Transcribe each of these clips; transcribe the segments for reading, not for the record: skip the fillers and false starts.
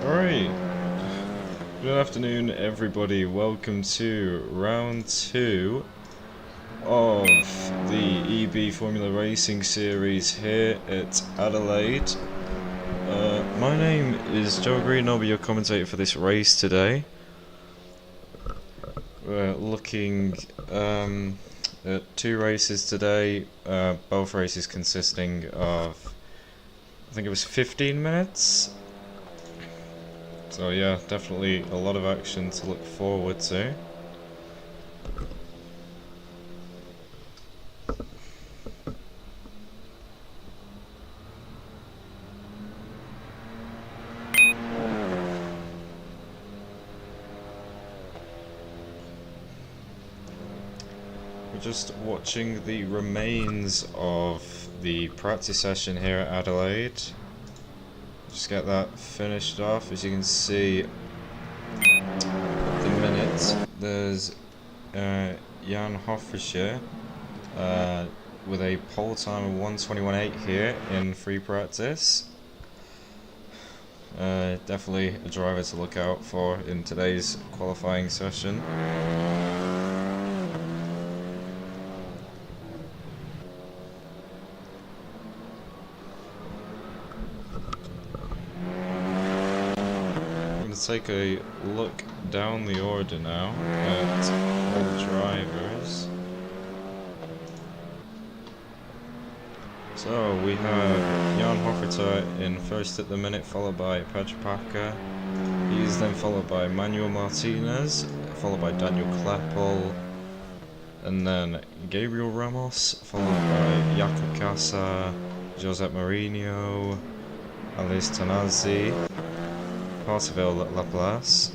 Alright, good afternoon everybody, welcome to round 2 of the EB Formula Racing Series here at Adelaide. My name is Joe Green, I'll be your commentator for this race today. We're looking at 2 races today, both races consisting of, I think it was 15 minutes. So yeah, definitely a lot of action to look forward to. We're just watching the remains of the practice session here at Adelaide. Just get that finished off. As you can see, at the minute, there's Jan Hofrischer with a pole time of 1:21.8 here in free practice. Definitely a driver to look out for in today's qualifying session. Take a look down the order now at all the drivers. So we have Jan Hofrischer in first at the minute, followed by Pedro Paca. He's then followed by Manuel Martinez, followed by Daniel Kleppel, and then Gabriel Ramos, followed by Jakob Casa, Josep Mourinho, Alice Tanazzi, Partiville Laplace,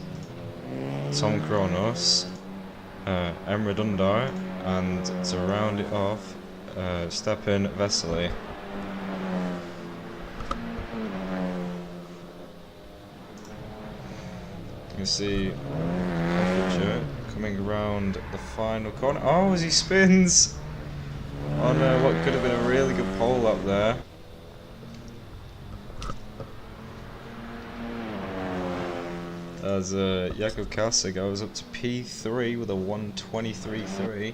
Tom Kronos, Emre Dundar, and to round it off, Stepin Vesely. You can see coming around the final corner. Oh, as he spins on what could have been a really good pole up there. As Jakob Casa goes up to P3 with a 1:23.3.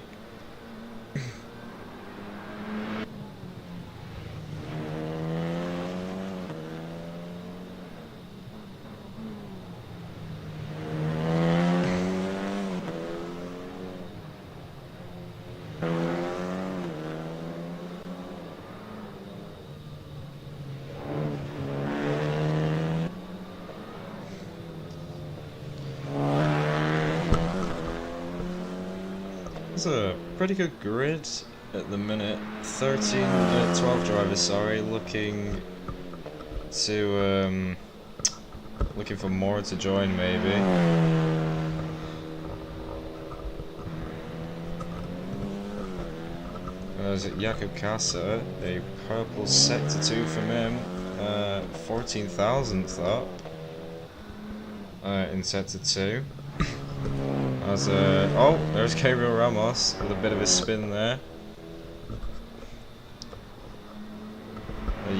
It's a pretty good grid at the minute. 12 drivers, sorry, looking to looking for more to join maybe. There's Jakob Casa, a purple sector 2 from him, 14,000th up in sector 2. As oh, there's Gabriel Ramos with a bit of a spin there.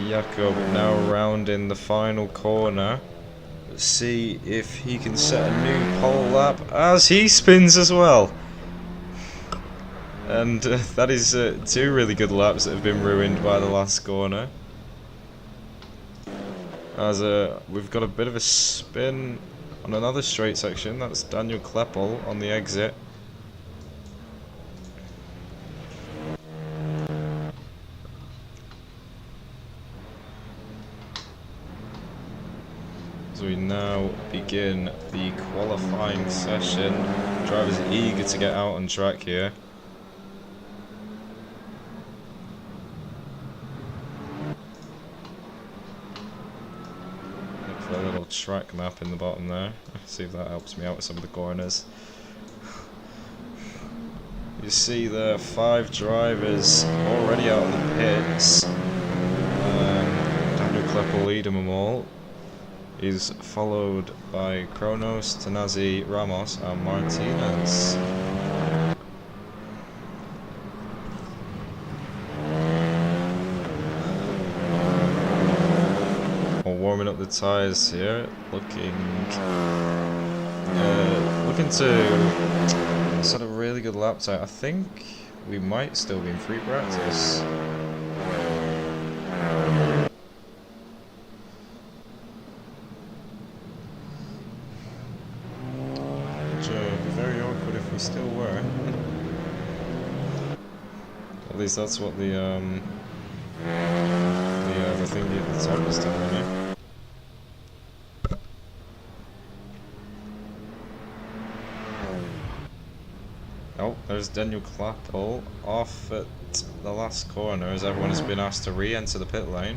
Jakob now rounding the final corner. Let's see if he can set a new pole lap as he spins as well. And that is 2 really good laps that have been ruined by the last corner. As we've got a bit of a spin on another straight section. That's Daniel Kleppel on the exit. As we now begin the qualifying session. Drivers are eager to get out on track here. A little track map in the bottom there. See if that helps me out with some of the corners. You see the 5 drivers already out of the pits. Daniel Kleppel leading them all. He's followed by Kronos, Tanazzi, Ramos and Martinez. warming up the tyres here, looking to set a really good lap time. I think we might still be in free practice. Which would be very awkward if we still were. At least that's what the thingy at the top is telling me. Oh, there's Daniel Clappel off at the last corner as everyone has been asked to re-enter the pit lane.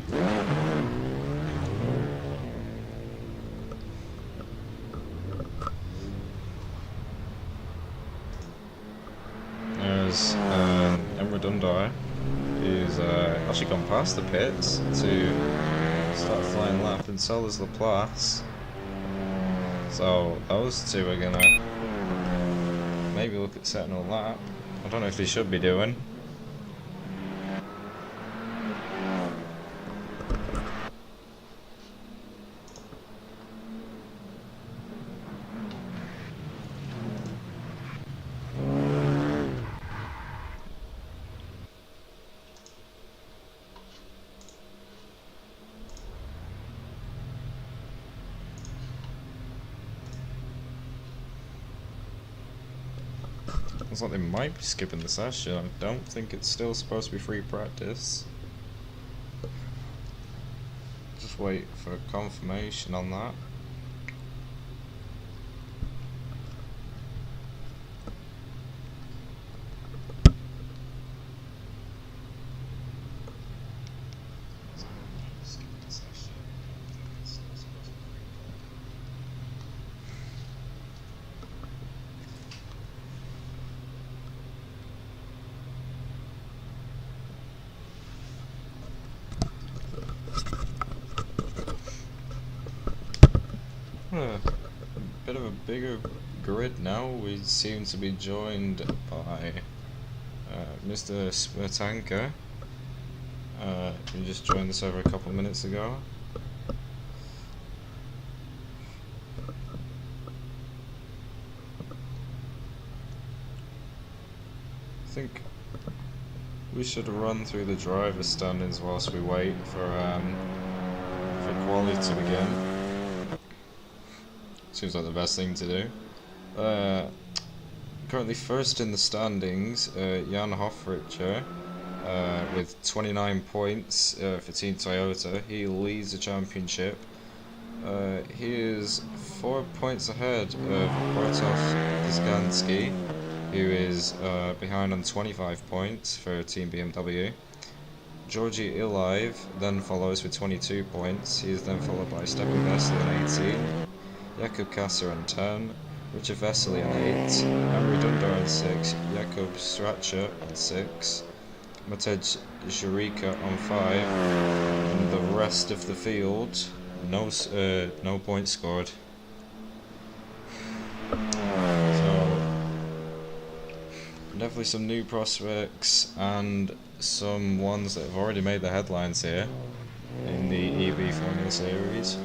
There's Emre Dundar, who's actually gone past the pits to start flying lap, and so is Laplace. So those two are gonna maybe look at setting a lap. I don't know if they should be doing. Looks like they might be skipping the session. I don't think it's still supposed to be free practice. Just wait for confirmation on that. A bit of a bigger grid now. We seem to be joined by Mr. Smetanka. He just joined us over a couple of minutes ago. I think we should run through the driver's standings whilst we wait for quality to begin. Seems like the best thing to do. Currently first in the standings, Jan Hofrichter, with 29 points for Team Toyota. He leads the championship. He is 4 points ahead of Bartosz Dyskansky, who is behind on 25 points for Team BMW. Georgi Iliv then follows with 22 points. He is then followed by Stefan Vesely on 18. Jakub Kasser on 10, Richard Vesely on 8, Emre Dundar on 6, Jakub Stracher on 6, Matej Jurika on 5, and the rest of the field, no points scored. So, definitely some new prospects and some ones that have already made the headlines here in the EV Formula Series.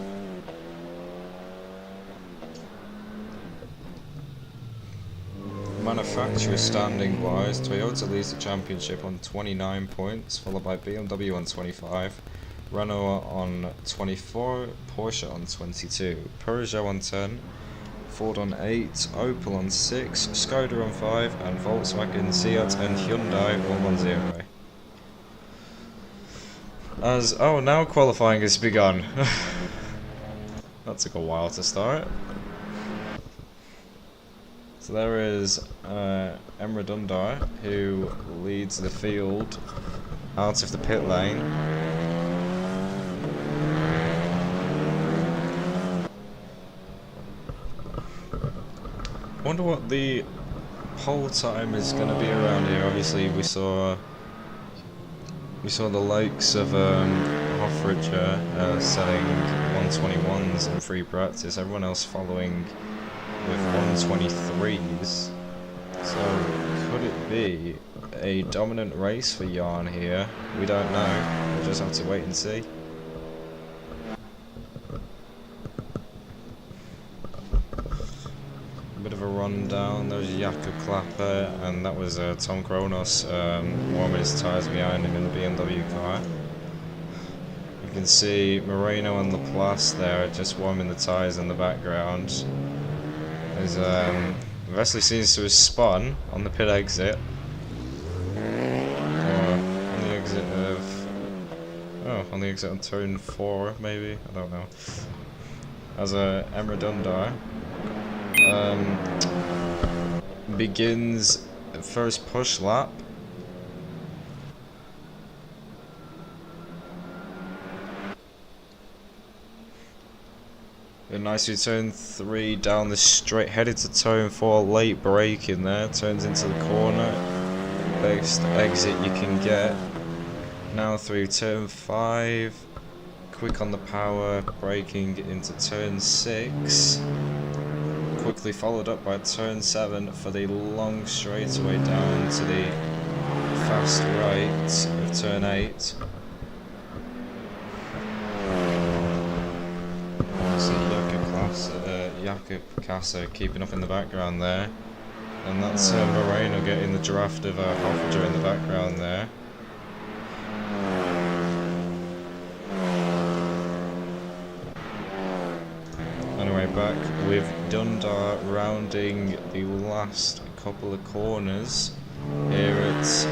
Manufacturer standing wise, Toyota leads the championship on 29 points, followed by BMW on 25, Renault on 24, Porsche on 22, Peugeot on 10, Ford on 8, Opel on 6, Skoda on 5, and Volkswagen, Seat and Hyundai all on 0. Now qualifying has begun. That took a while to start. So there is Emre Dundar, who leads the field out of the pit lane. I wonder what the pole time is going to be around here. Obviously we saw the likes of Hofrichter setting 121s in free practice, everyone else following with 123s. So could it be a dominant race for Jan here? We don't know. We'll just have to wait and see. one down. There was Jakob Klapper, and that was Tom Kronos warming his tyres behind him in the BMW car. You can see Moreno and Laplace there just warming the tyres in the background. As Vesely seems to have spun on the pit exit. On the exit on turn 4, maybe? I don't know. As Emre Dundar begins first push lap. A nicely turn 3 down the straight, headed to turn 4, late brake in there, turns into the corner. Best exit you can get. Now through turn 5, quick on the power, braking into turn 6. Quickly followed up by turn 7 for the long straightaway down to the fast right of turn 8. Jakob Kassa keeping up in the background there. And that's Moreno getting the draft of Hoffager in the background there. Anyway, back with Dundar rounding the last couple of corners here at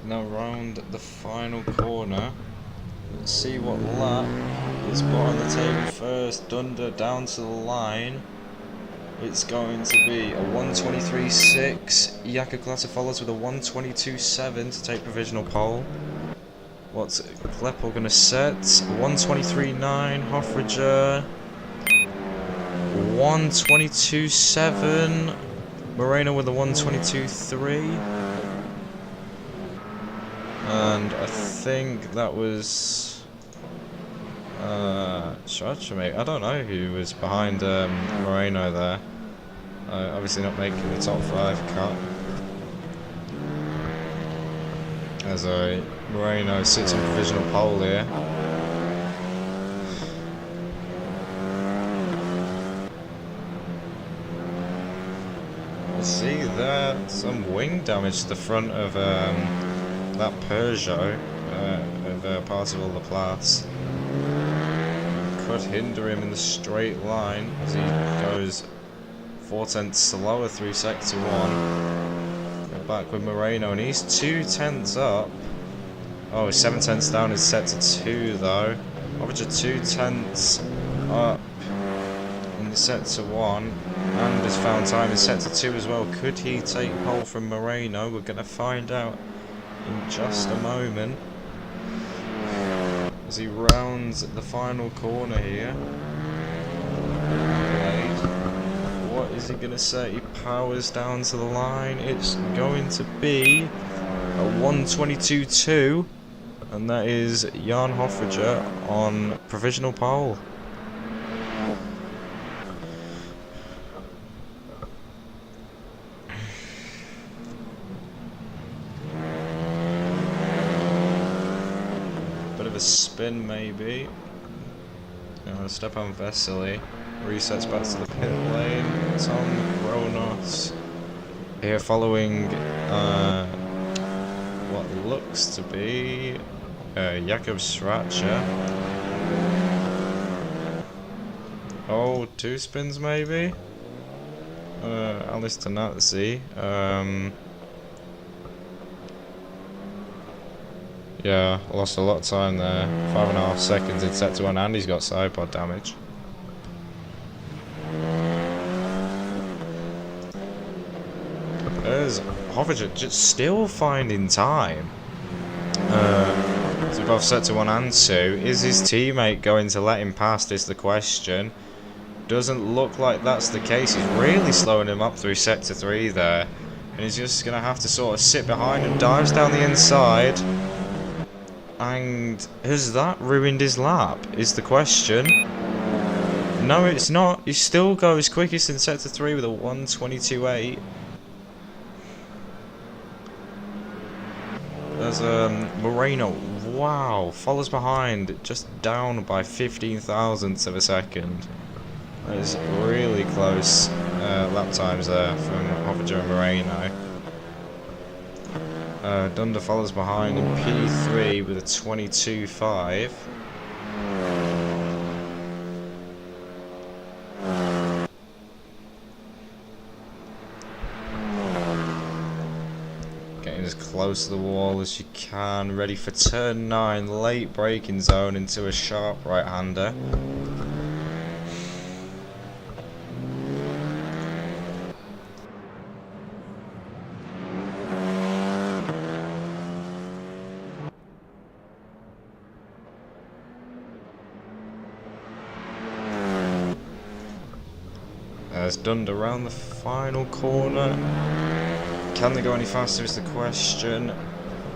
now round the final corner. Let's see what lap is put on the table first. Dundar down to the line. It's going to be a 1:23.6. Jakob Klapper follows with a 1:22.7 to take provisional pole. What's Kleppel going to set? 1:23.9. Hoffager 1:22.7. Moreno with a 1:22.3. And I think that was Schwarzenegger. I don't know who was behind Moreno there. Obviously not making the top 5 cut. As Moreno sits on provisional pole here. You see there some wing damage to the front of that Peugeot of Parzival Laplace. Could hinder him in the straight line as he goes 4/10 slower through sector 1. We're back with Moreno, and he's 2/10 up. Oh, 7/10 down is sector 2 though. Average of 2/10 up in the sector 1, and has found time in sector 2 as well. Could he take pole from Moreno? We're going to find out in just a moment as he rounds the final corner here. What is he going to say? He powers down to the line. It's going to be a 1:22.2, and that is Jan Hoffager on provisional pole. Spin maybe. Stepan Vesely resets back to the pit lane. Tom Kronos here following what looks to be Jakob Schwarzer. Oh, 2 spins maybe? Alice Tanazzi. Yeah, lost a lot of time there. 5.5 seconds in sector 1, and he's got side pod damage. There's Hoffager just still finding time. To both sector 1 and 2. Is his teammate going to let him past is the question. Doesn't look like that's the case. He's really slowing him up through sector 3 there. And he's just going to have to sort of sit behind and dives down the inside. And has that ruined his lap, is the question. No, it's not. He still goes quickest in sector 3 with a 1:22.8. There's Moreno wow, follows behind, just down by 15 thousandths of a second. That is really close lap times there from Hoffinger and Moreno. Dunder follows behind in P3 with a 22.5. Getting as close to the wall as you can, ready for turn 9, late braking zone into a sharp right-hander. As Dunder around the final corner. Can they go any faster is the question.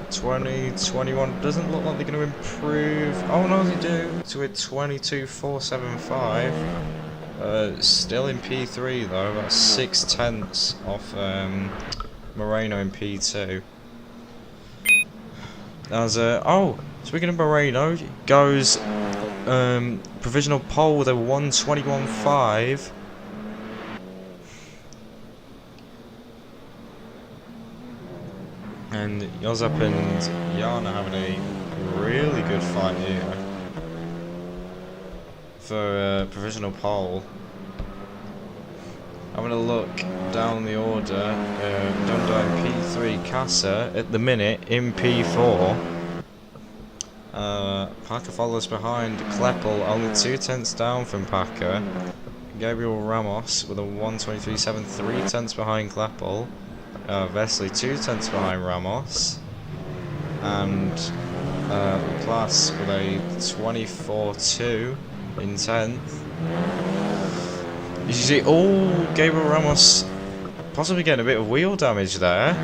20, 21, doesn't look like they're going to improve. Oh no, they do, to a 22.475. Still in P3 though, about 6 tenths off Moreno in P2. As oh, speaking of Moreno, goes provisional pole with a 121.5. And Josep and Jan are having a really good fight here for provisional pole. Having a look down the order, Dunder in P3, Casa at the minute in P4. Packer follows behind Kleppel, only 2 tenths down from Packer. Gabriel Ramos with a 123.7, 3 tenths behind Kleppel. Vesely 2 tenths behind Ramos, and Laplace with a 24.2 in 10th. You see, Gabriel Ramos possibly getting a bit of wheel damage there.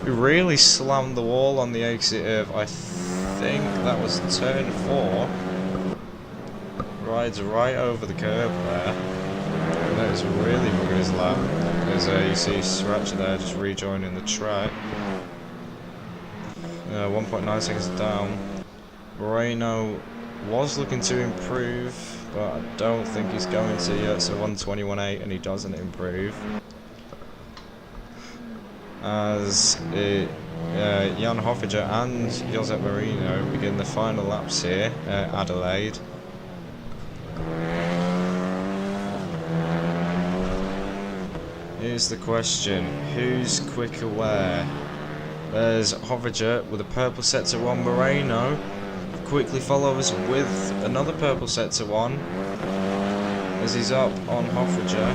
He really slammed the wall on the exit of, I think that was turn 4. Rides right over the curb there. And that is really rugged his lap. As you see Sriracha there just rejoining the track. 1.9 seconds down. Moreno was looking to improve, but I don't think he's going to yet. So 121.8 and he doesn't improve. As Jan Hoffinger and Josep Moreno begin the final laps here at Adelaide. Here's the question, who's quicker where? There's Hoffinger with a purple sector 1, Moreno quickly follows with another purple sector 1 as he's up on Hoffinger.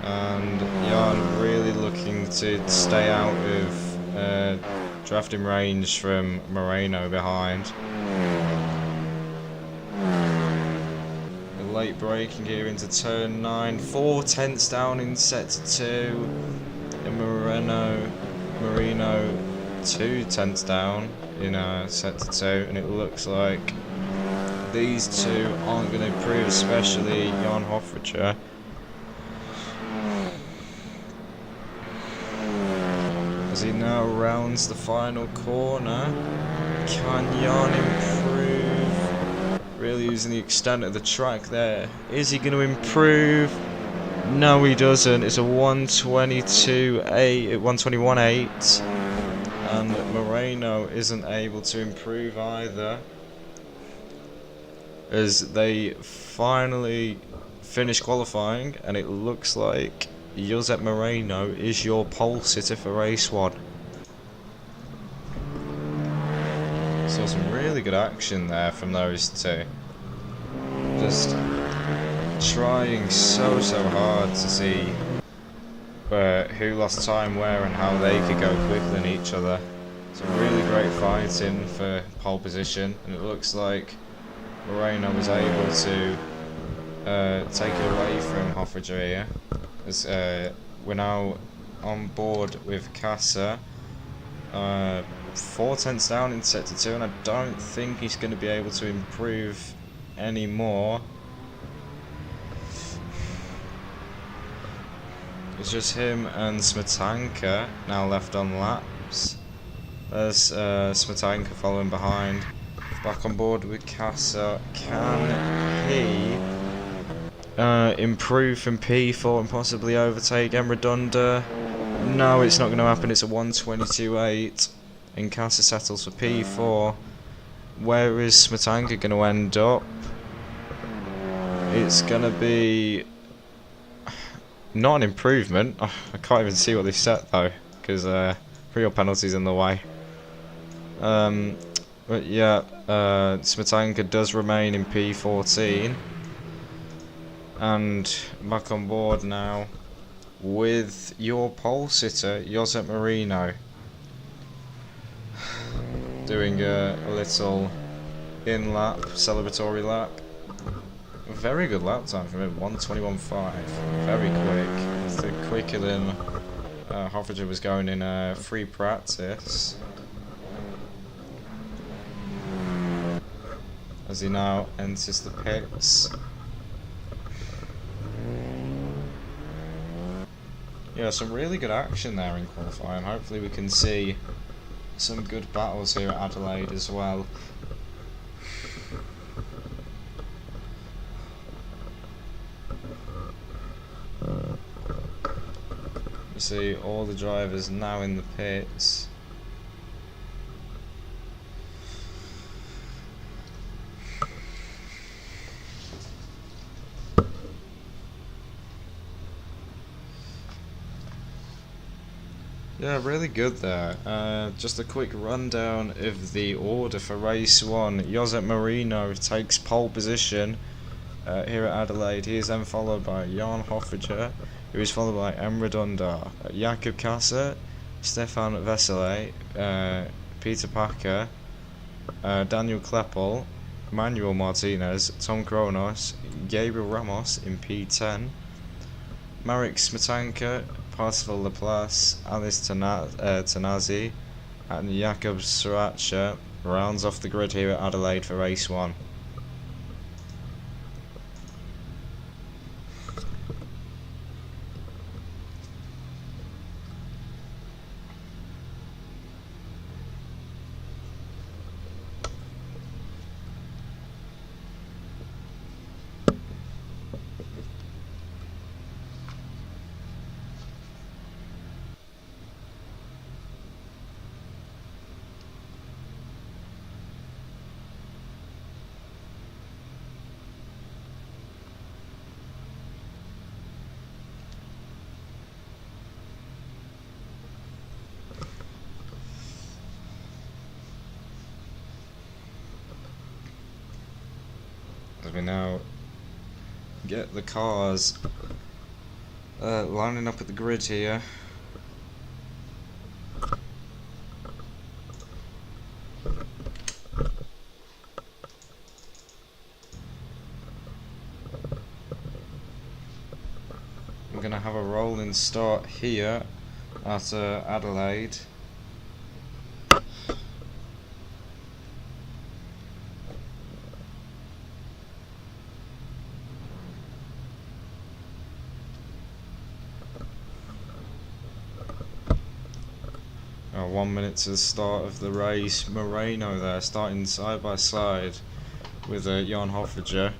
And Jan really looking to stay out of drafting range from Moreno behind. Late braking here into turn 9, 4 tenths down in sector 2, and Moreno 2 tenths down in sector 2, and it looks like these two aren't going to improve, especially Jan Hoffinger. As he now rounds the final corner, can Jan improve? Really using the extent of the track there. Is he going to improve? No, he doesn't. It's a 122.8, 121.8, and Moreno isn't able to improve either. As they finally finish qualifying, and it looks like Josep Moreno is your pole sitter for race 1. Saw some really good action there from those two. Just trying so hard to see who lost time where and how they could go quicker than each other. Some really great fighting for pole position, and it looks like Moreno was able to take it away from Hoffinger here. As we're now on board with Casa. 4 tenths down in sector 2, and I don't think he's going to be able to improve any more. It's just him and Smetanka now left on laps. There's Smetanka following behind. Back on board with Corsa. Can he improve from P4 and possibly overtake Emredunda? No, it's not going to happen. It's a 1:22.8, and Corsa settles for P4. Where is Smetanka going to end up? It's going to be not an improvement. Oh, I can't even see what they set though, because pre-or penalties in the way. But yeah, Smetanka does remain in P14, and back on board now with your pole sitter Josep Marino, doing a little in-lap celebratory lap. Very good lap time from him, 1:21.5. Very quick. It's quicker than Hoffager was going in free practice. As he now enters the pits. Yeah, some really good action there in qualifying. Hopefully we can see some good battles here at Adelaide as well. You see all the drivers now in the pits. Yeah, really good there. Just a quick rundown of the order for race 1. Josep Marino takes pole position here at Adelaide. He is then followed by Jan Hoffager, who is followed by Emredunda, Jakob Kasser, Stefan Vesely, Peter Packer, Daniel Kleppel, Manuel Martinez, Tom Kronos, Gabriel Ramos in P10, Marek Smetanka, Parsifal Laplace, Alice Tanazi, and Jakob Sriracha rounds off the grid here at Adelaide for race 1. As we now get the cars lining up at the grid here. We're going to have a rolling start here at Adelaide. Oh, 1 minute to the start of the race. Moreno there, starting side by side with Jan Hoffager.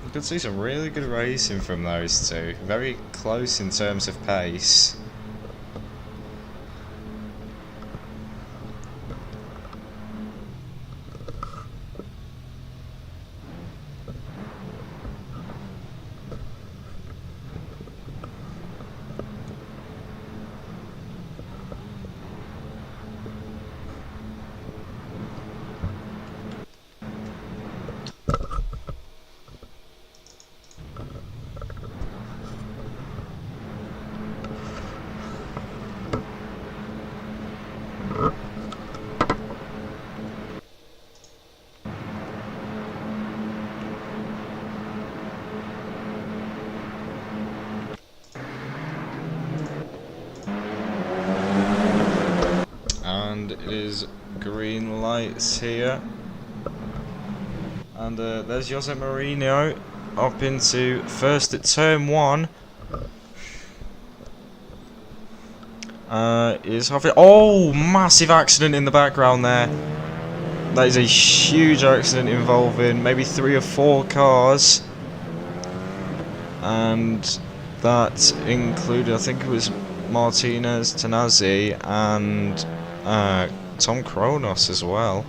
You could see some really good racing from those two. Very close in terms of pace. And it is green lights here. And there's Josep Marino up into first at turn 1. Is Hoffit. Oh, massive accident in the background there. That is a huge accident involving maybe 3 or 4 cars. And that included, I think it was Martinez, Tanazzi, and Tom Kronos as well.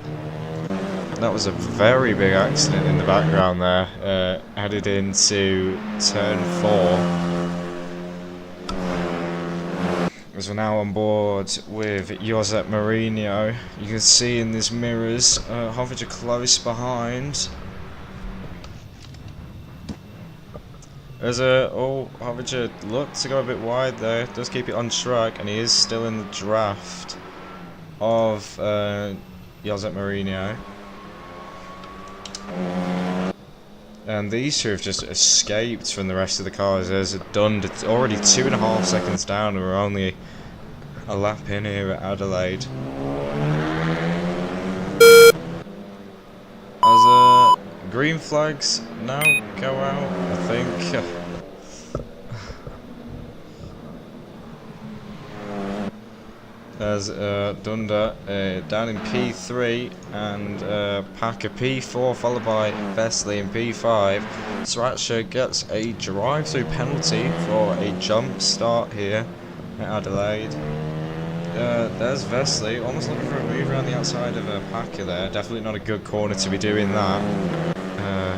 That was a very big accident in the background there, headed into turn 4. As we're now on board with Josep Mourinho, you can see in these mirrors, Hovic are close behind. There's Hovic looked to go a bit wide there, does keep it on track, and he is still in the draft of Josep Mourinho. And these two have just escaped from the rest of the cars. There's a Dund, it's already 2.5 seconds down, and we're only a lap in here at Adelaide. As green flags now go out, I think. As Dunda down in P3 and Packer P4, followed by Vesley in P5. Sriracha gets a drive-through penalty for a jump start here at Adelaide. There's Vesley, almost looking for a move around the outside of Packer there. Definitely not a good corner to be doing that,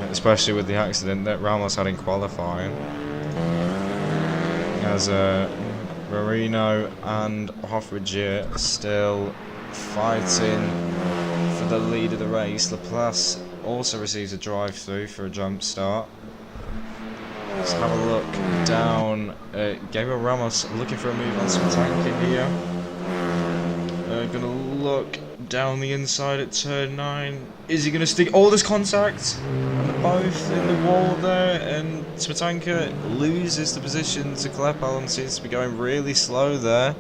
especially with the accident that Ramos had in qualifying. As Marino and Hoffridge still fighting for the lead of the race. Laplace also receives a drive-through for a jump start. Let's have a look down. Gabriel Ramos looking for a move on some tanking here. Gonna look down the inside at turn 9. Is he gonna stick? Oh, there's contact! And they're both in the wall there, and Smetanka loses the position to Klepal and seems to be going really slow there.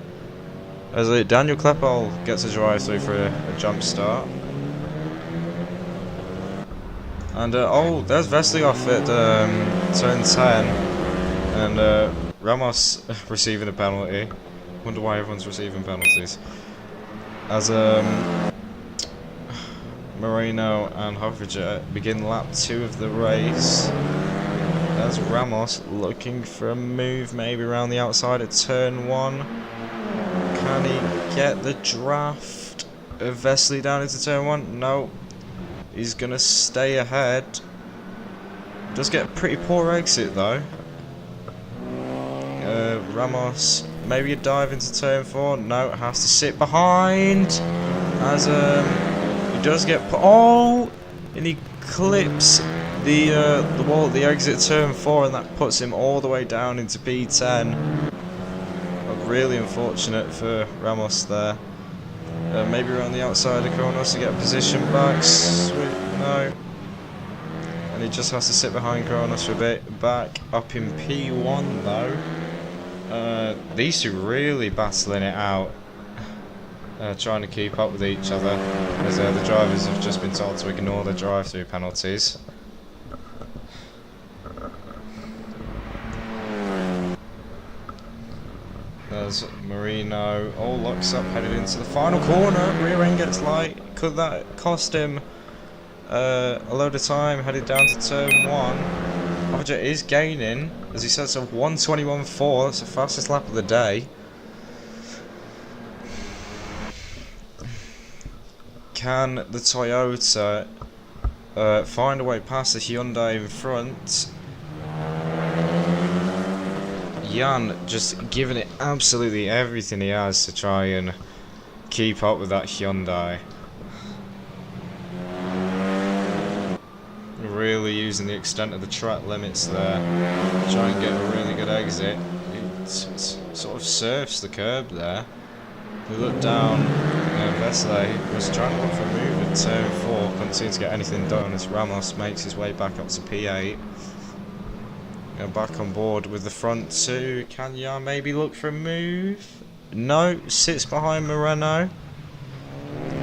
As Daniel Klepal gets a drive through for a jump start. And oh, there's Vesley off at turn 10, and Ramos receiving a penalty. Wonder why everyone's receiving penalties. As Moreno and Hoffridge begin lap 2 of the race. There's Ramos looking for a move maybe around the outside at turn 1. Can he get the draft of Vesley down into turn 1? No. He's going to stay ahead. Does get a pretty poor exit though. Ramos, maybe a dive into turn 4. No, has to sit behind. As he does get and he clips the wall at the exit turn 4, and that puts him all the way down into P10. Really unfortunate for Ramos there. Maybe around the outside of Kronos to get a position back. No. And he just has to sit behind Kronos for a bit. Back up in P1 though. These two really battling it out. Trying to keep up with each other. As the drivers have just been told to ignore the drive-through penalties. There's Marino, all locks up, headed into the final corner. Rear end gets light. Could that cost him a load of time? Headed down to turn 1. Hoffridge is gaining, as he sets a 1:21.4. That's the fastest lap of the day. Can the Toyota find a way past the Hyundai in front? Jan just giving it absolutely everything he has to try and keep up with that Hyundai. Really using the extent of the track limits there. Try and get a really good exit. It sort of surfs the curb there. We look down, Vesley was trying to look for a move at turn 4, couldn't seem to get anything done as Ramos makes his way back up to P8. Back on board with the front 2. Can Jan maybe look for a move? No, sits behind Moreno.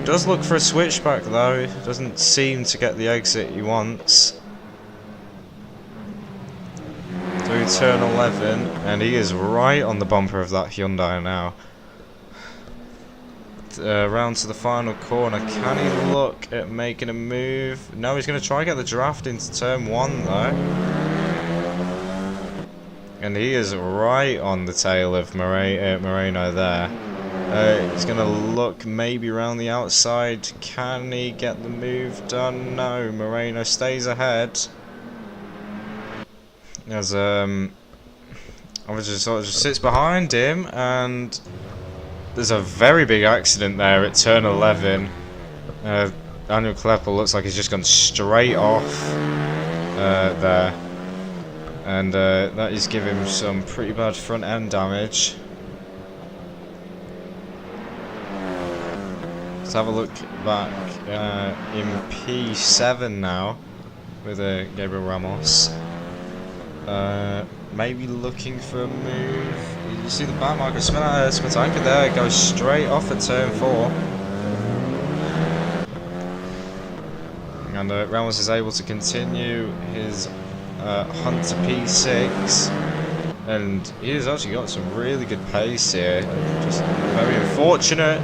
Does look for a switchback though, doesn't seem to get the exit he wants. through turn 11, and he is right on the bumper of that Hyundai now. Round to the final corner. Can he look at making a move? No, he's going to try and get the draft into turn 1 though. And he is right on the tail of Moreno there. He's going to look maybe around the outside. Can he get the move done? No, Moreno stays ahead. As obviously sort of just sits behind him, and there's a very big accident there at turn 11. Daniel Kleppel looks like he's just gone straight off there, and that is giving him some pretty bad front end damage. Let's have a look back in P7 now with Gabriel Ramos. Maybe looking for a move. You see the back marker, Smetanka there, goes straight off at turn 4. And Ramos is able to continue his hunt to P6. And he has actually got some really good pace here. Just very unfortunate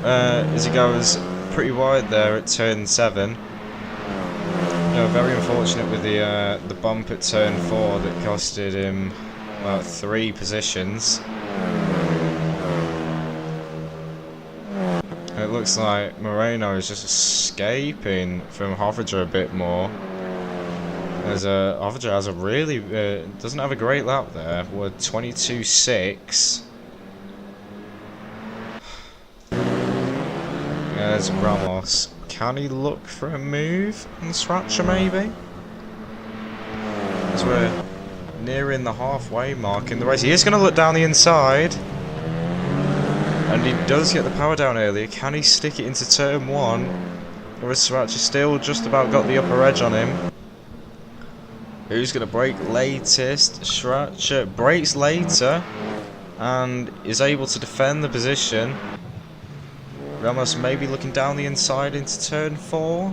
as he goes pretty wide there at turn 7. Very unfortunate with the bump at turn 4 that costed him about 3 positions. And it looks like Moreno is just escaping from Hoffager a bit more. As Hoffager has a really doesn't have a great lap there. We're 22.6. There's Ramos. Can he look for a move on Scratcher maybe? As we're nearing the halfway mark in the race. He is going to look down the inside. And he does get the power down earlier. Can he stick it into turn 1? Or has Scratcher still just about got the upper edge on him? Who's going to brake latest? Scratcher brakes later and is able to defend the position. Ramos maybe looking down the inside into turn 4.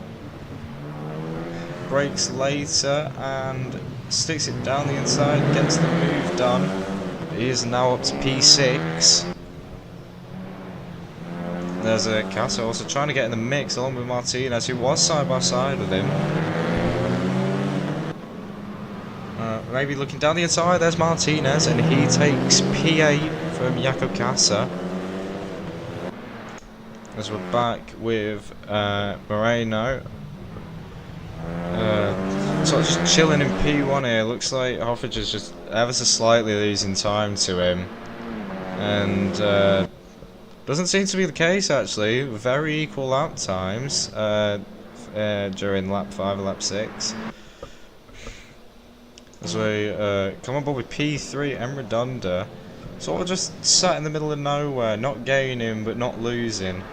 Brakes later and sticks it down the inside, gets the move done. He is now up to P6. There's a Casa also trying to get in the mix along with Martinez, who was side by side with him. Maybe looking down the inside, there's Martinez, and he takes P8 from Jakob Casa. As we're back with Moreno, sort of just chilling in P1 here. Looks like Hoffager's just ever so slightly losing time to him, and doesn't seem to be the case actually. Very equal lap times during lap 5 and lap 6. As we come on board with P3 and Redonda, sort of just sat in the middle of nowhere, not gaining but not losing.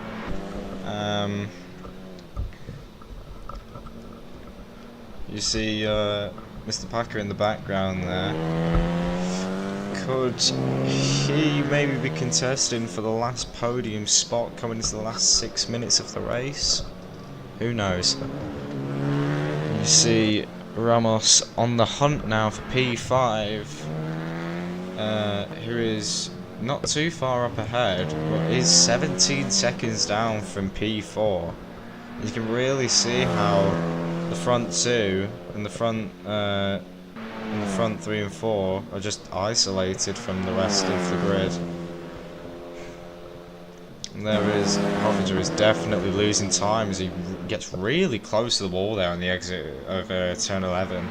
You see Mr. Packer in the background there. Could he maybe be contesting for the last podium spot coming into the last 6 minutes of the race? Who knows? You see Ramos on the hunt now for P5, who is not too far up ahead, but is 17 seconds down from P4. You can really see how the front 2 and the front 3 and 4 are just isolated from the rest of the grid. And there is Hoffager is definitely losing time as he gets really close to the wall there on the exit of turn 11.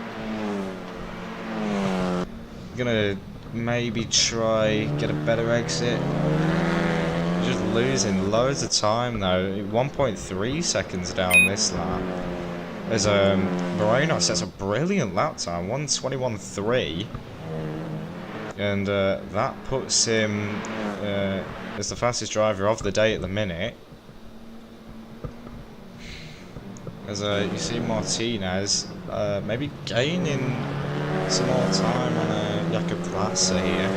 Gonna maybe try get a better exit. Just losing loads of time though. 1.3 seconds down this lap. As Moreno sets a brilliant lap time, 1:21.3, and that puts him as the fastest driver of the day at the minute. As you see Martinez maybe gaining some more time on Jakob Klasa here.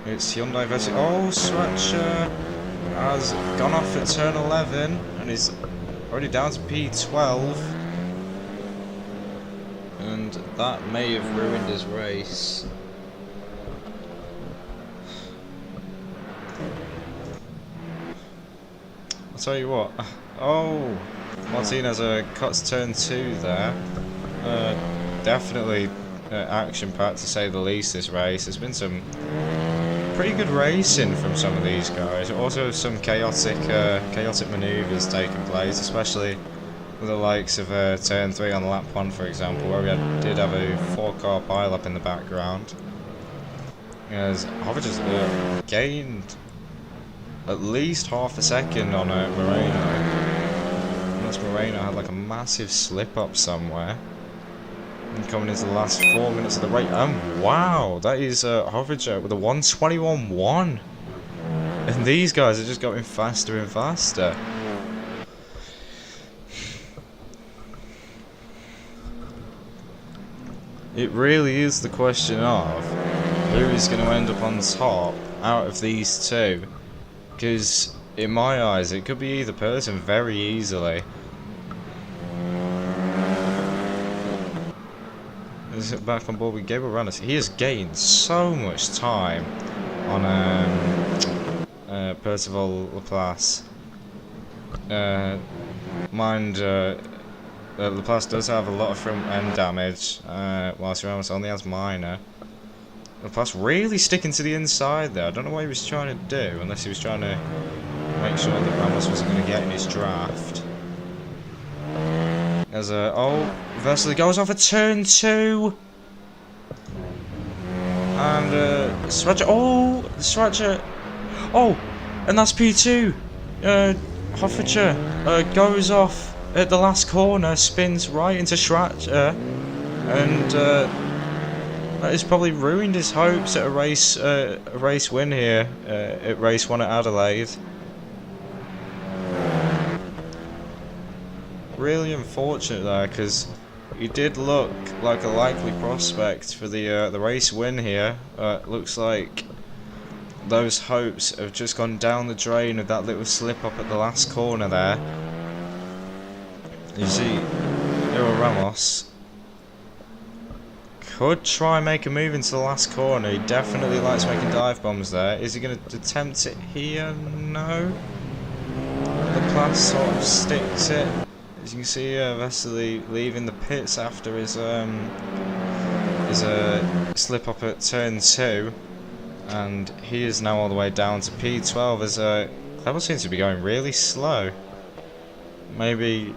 It's Hyundai versus... Oh, Swatcher has gone off at turn 11 and is already down to P12. and that may have ruined his race. I'll tell you what. Oh, Martinez cuts turn 2 there. Definitely action-packed to say the least this race. There's been some pretty good racing from some of these guys. Also some chaotic manoeuvres taking place, especially with the likes of turn 3 on lap 1, for example, where we did have a 4-car pile-up in the background. As Hovic gained at least half a second on Moreno. Unless Moreno had like a massive slip-up somewhere. And coming into the last 4 minutes of the race. Wow, that is Hovic with a 1:21.1. And these guys are just going faster and faster. It really is the question of who is going to end up on top out of these two. Because in my eyes, it could be either person very easily. Is it back on board with Gabriel Rannis? He has gained so much time on Percival Laplace. Laplace does have a lot of front end damage, whilst Ramos only has minor. Laplace really sticking to the inside there. I don't know what he was trying to do, unless he was trying to make sure that Ramos wasn't going to get in his draft. As Vesely goes off at turn 2. And Stratcher. Oh, and that's P2. Hoffinger goes off at the last corner, spins right into Stratcher, and that has probably ruined his hopes at a race win here at race 1 at Adelaide. Really unfortunate there, because he did look like a likely prospect for the race win here. Looks like those hopes have just gone down the drain with that little slip up at the last corner there. You see, Ramos could try and make a move into the last corner. He definitely likes making dive bombs there. Is he going to attempt it here? No. Laplace sort of sticks it. As you can see, Vesely leaving the pits after his slip up at turn 2, and he is now all the way down to P12 as Clevel seems to be going really slow. Maybe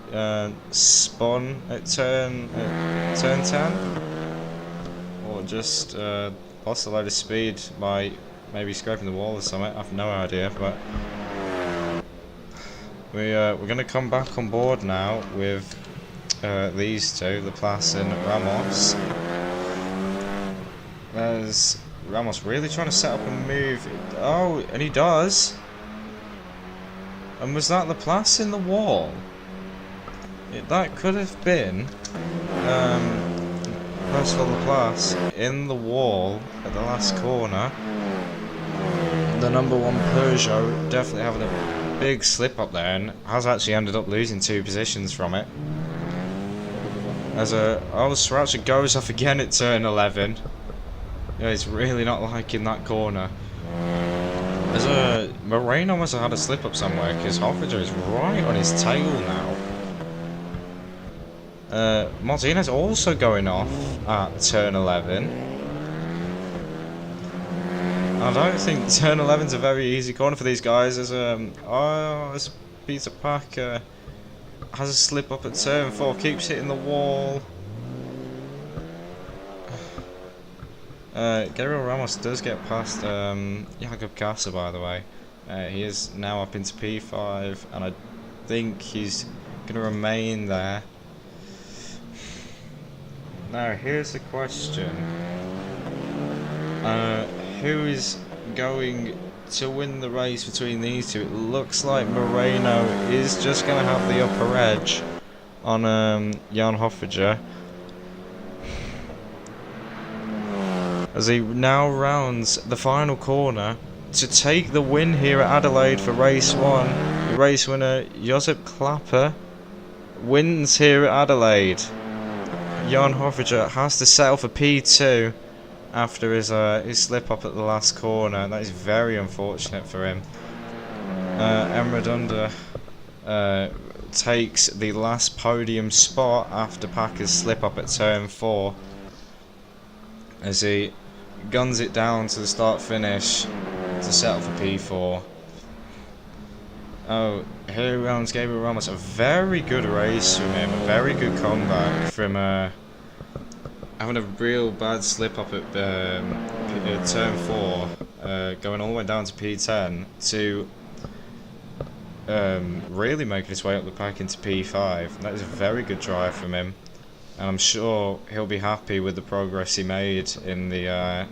spun at turn 10, or just lost a load of speed by maybe scraping the wall or something. I've no idea, but. We're going to come back on board now with these two, Laplace and Ramos. There's Ramos really trying to set up a move. Oh, and he does. And was that Laplace in the wall? That could have been Percival Laplace in the wall at the last corner. The number 1 Peugeot definitely having a big slip up there, and has actually ended up losing 2 positions from it. As Sriracha goes off again at turn 11. Yeah, he's really not liking that corner. As Moreno must have had a slip up somewhere, because Hoffinger is right on his tail now. Martinez also going off at turn 11. I don't think turn 11's a very easy corner for these guys, as Peter Parker has a slip up at turn 4, keeps hitting the wall. Gabriel Ramos does get past Jakob Casa, by the way. He is now up into P5, and I think he's going to remain there. Now, here's the question. Who is going to win the race between these two? It looks like Moreno is just going to have the upper edge on Jan Hoffinger, as he now rounds the final corner to take the win here at Adelaide for race 1. The race winner, Josep Klapper, wins here at Adelaide. Jan Hoffinger has to settle for P2 after his slip up at the last corner. That is very unfortunate for him. Emradunda takes the last podium spot after Packer's slip up at turn 4 as he guns it down to the start finish to settle for P4. Oh, here rounds Gabriel Ramos. A very good race from him, a very good comeback from having a real bad slip up at turn 4, going all the way down to P10 to really making his way up the pack into P5. That is a very good drive from him, and I'm sure he'll be happy with the progress he made in the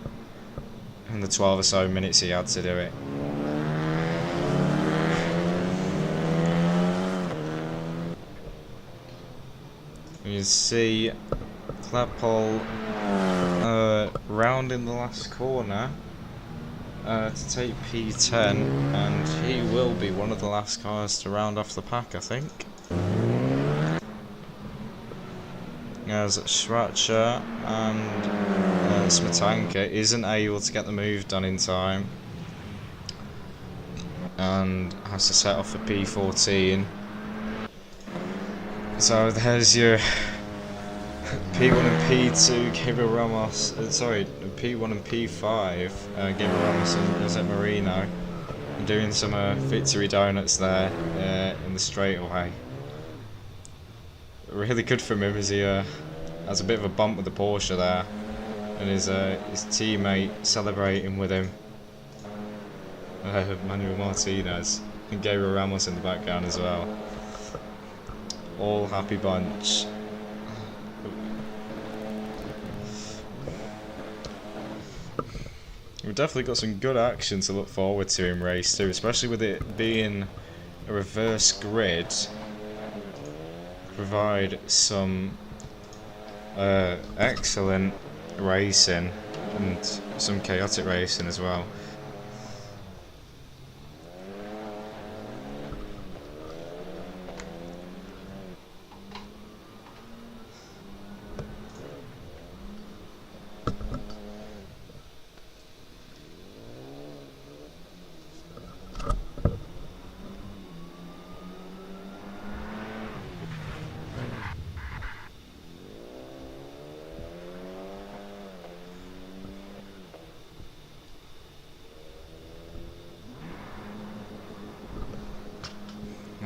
12 or so minutes he had to do it. You see Kleppel round in the last corner to take P10, and he will be one of the last cars to round off the pack, I think. As Schratcher and Smetanka isn't able to get the move done in time and has to set off for P14. So there's your P1 and P2 Gabriel Ramos, P1 and P5 Gabriel Ramos and Jose Marino doing some victory donuts there in the straightaway. Really good from him as he has a bit of a bump with the Porsche there, and his teammate celebrating with him, Manuel Martinez, and Gabriel Ramos in the background as well. All happy bunch. We've definitely got some good action to look forward to in race 2, especially with it being a reverse grid. Provide some excellent racing and some chaotic racing as well.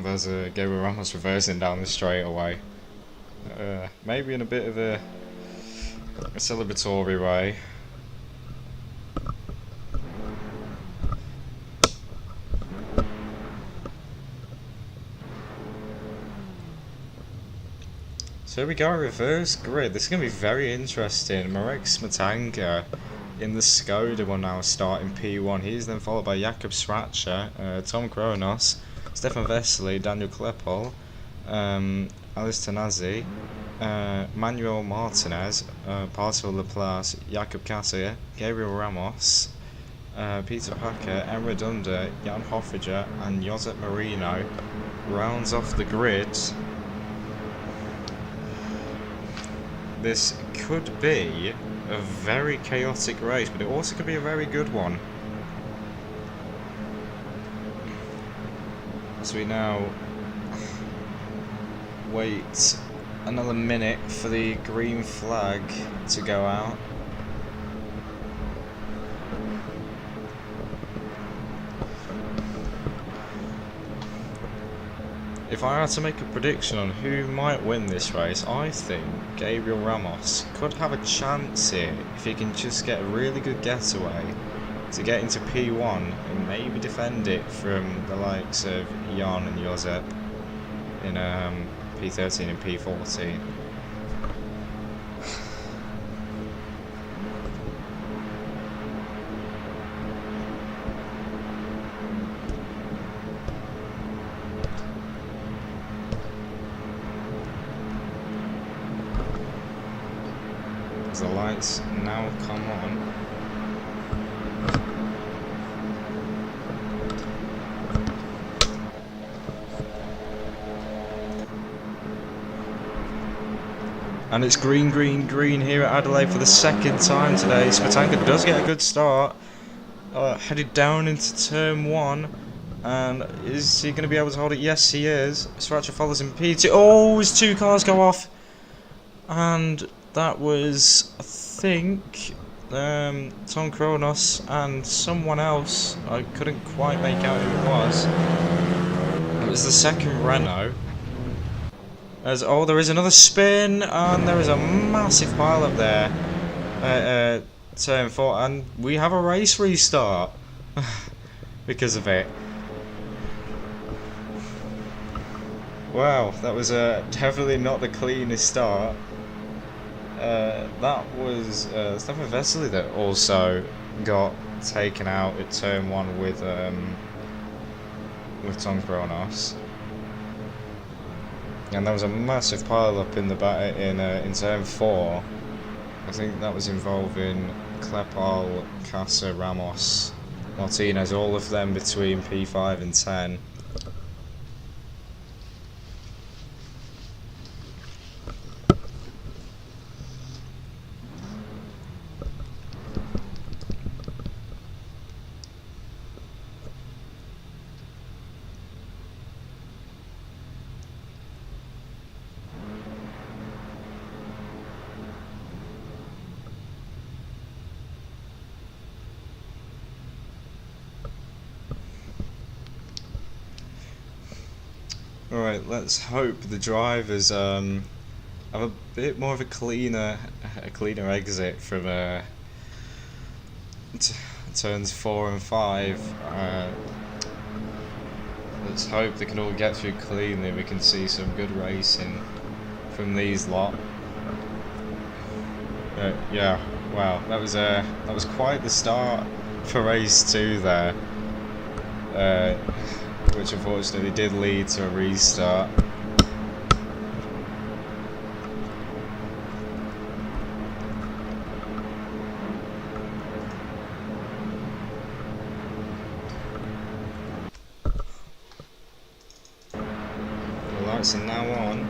There's Gabriel Ramos reversing down the straightaway, maybe in a bit of a celebratory way. So here we go, reverse grid. This is going to be very interesting. Marek Smetanka in the Skoda will now start in P1. He's then followed by Jakub Schratcher, Tom Kronos, Stefan Vesely, Daniel Kleppel, Alice Tanazzi, Manuel Martinez, Parto Laplace, Jakub Kassier, Gabriel Ramos, Peter Packer, Emre Dunda, Jan Hoffinger, and Josep Marino rounds off the grid. This could be a very chaotic race, but it also could be a very good one. So we now wait another minute for the green flag to go out. If I had to make a prediction on who might win this race, I think Gabriel Ramos could have a chance here if he can just get a really good getaway to get into P1 and maybe defend it from the likes of Jan and Josep in P13 and P14. As the lights now come on. And it's green, green, green here at Adelaide for the second time today. Smetanka does get a good start. Headed down into turn 1. And is he going to be able to hold it? Yes, he is. Sriracha follows in P2. Oh, his 2 cars go off. And that was, I think, Tom Kronos and someone else. I couldn't quite make out who it was. It was the second Renault. Oh, there is another spin, and there is a massive pile up there. Turn 4, and we have a race restart because of it. Wow, that was definitely not the cleanest start. That was Stefan Vesely that also got taken out at turn 1 with Tom Kronos. And there was a massive pile up in the back in turn 4. I think that was involving Klepal, Casa, Ramos, Martinez, all of them between P5 and 10. Alright, let's hope the drivers have a bit more of a cleaner exit from turns 4 and 5. Let's hope they can all get through cleanly. We can see some good racing from these lot. Yeah, wow, that was quite the start for race 2 there. Which unfortunately did lead to a restart. The lights are now on.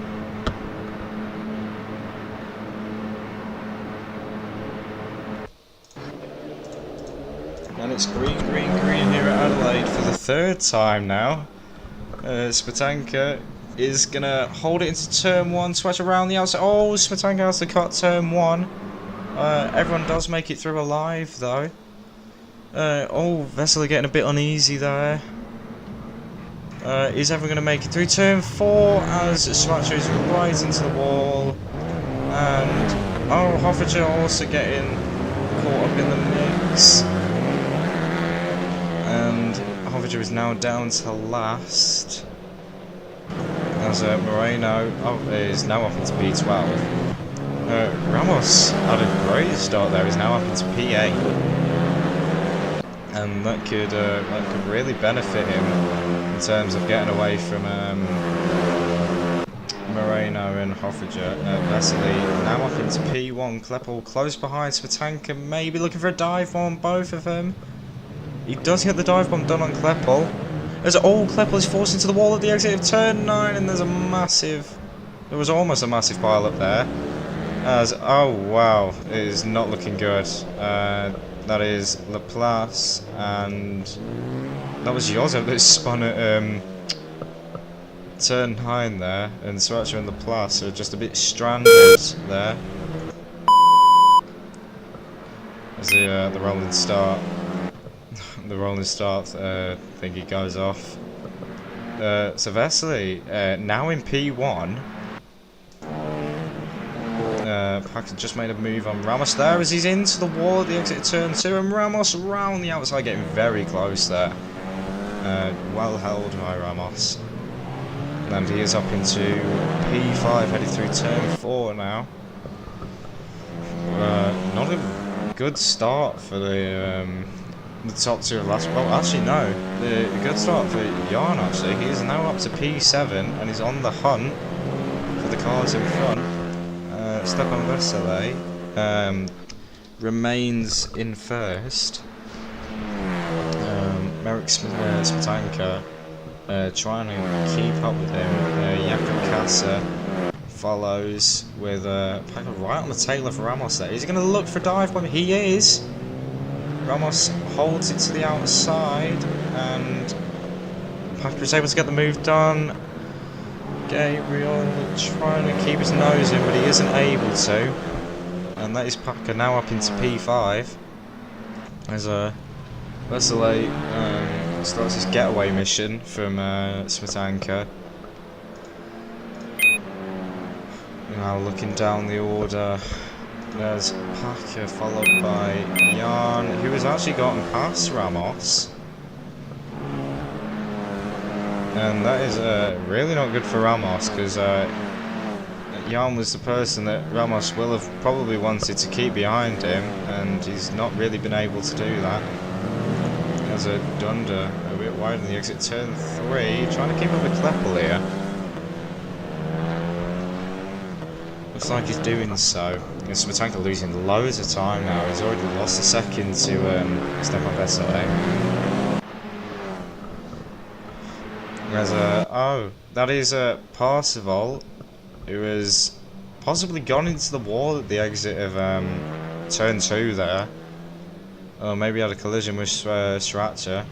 And it's green, green, green here at Adelaide for the 3rd time now. Smetanka is going to hold it into turn 1, switch around the outside. Oh, Smetanka has to cut turn 1. Everyone does make it through alive though. Oh, Vesely getting a bit uneasy there. Is everyone going to make it through turn 4 as Sriracha is right into the wall? And, oh, Hoffager also getting caught up in the mix. And Hoffager is now down to last. As Moreno is now up into P12. Ramos had a great start there, he's now up into P8. And that could really benefit him in terms of getting away from Moreno and Hoffager. Vesely now up into P1. Klepel close behind Smetanka, maybe looking for a dive bomb on both of them. He does get the dive bomb done on Klepel. Klepel is forced into the wall at the exit of turn 9, and there was almost a massive pile up there. Oh wow, it is not looking good. That is Laplace, and that was Yozo that spun at turn 9 there, and Sriracha and Laplace are just a bit stranded there. As the rolling start. The rolling start thingy goes off. So Vesely now in P1. Paxton just made a move on Ramos there as he's into the wall at the exit of turn 2, and Ramos round the outside, getting very close there. Well held by Ramos. And he is up into P5, headed through turn 4 now. Not a good start for the top 2 of last. Well, actually no, the good start for Jan. Actually, he is now up to P7 and he's on the hunt for the cars in front. Stefan Vesely remains in first. Merrick Smetanka trying to keep up with him. Jakob Kassa follows with Packer right on the tail of Ramos there. Is he going to look for a dive bomb? He is. Ramos holds it to the outside, and Packer is able to get the move done. Gabriel trying to keep his nose in, but he isn't able to. And that is Packer now up into P5. As Vesely starts his getaway mission from Smetanka. Now looking down the order, there's Packer followed by Jan, who has actually gotten past Ramos. And that is really not good for Ramos, because Jan was the person that Ramos will have probably wanted to keep behind him, and he's not really been able to do that. There's a Dunder a bit wide in the exit, turn 3, trying to keep up with Kleppel here. Looks like he's doing so. Smetanka losing loads of time now. He's already lost a second to Stefan Vesely. There's oh, that is Parsifal, who has possibly gone into the wall at the exit of turn 2 there. Or maybe had a collision with Sriracha.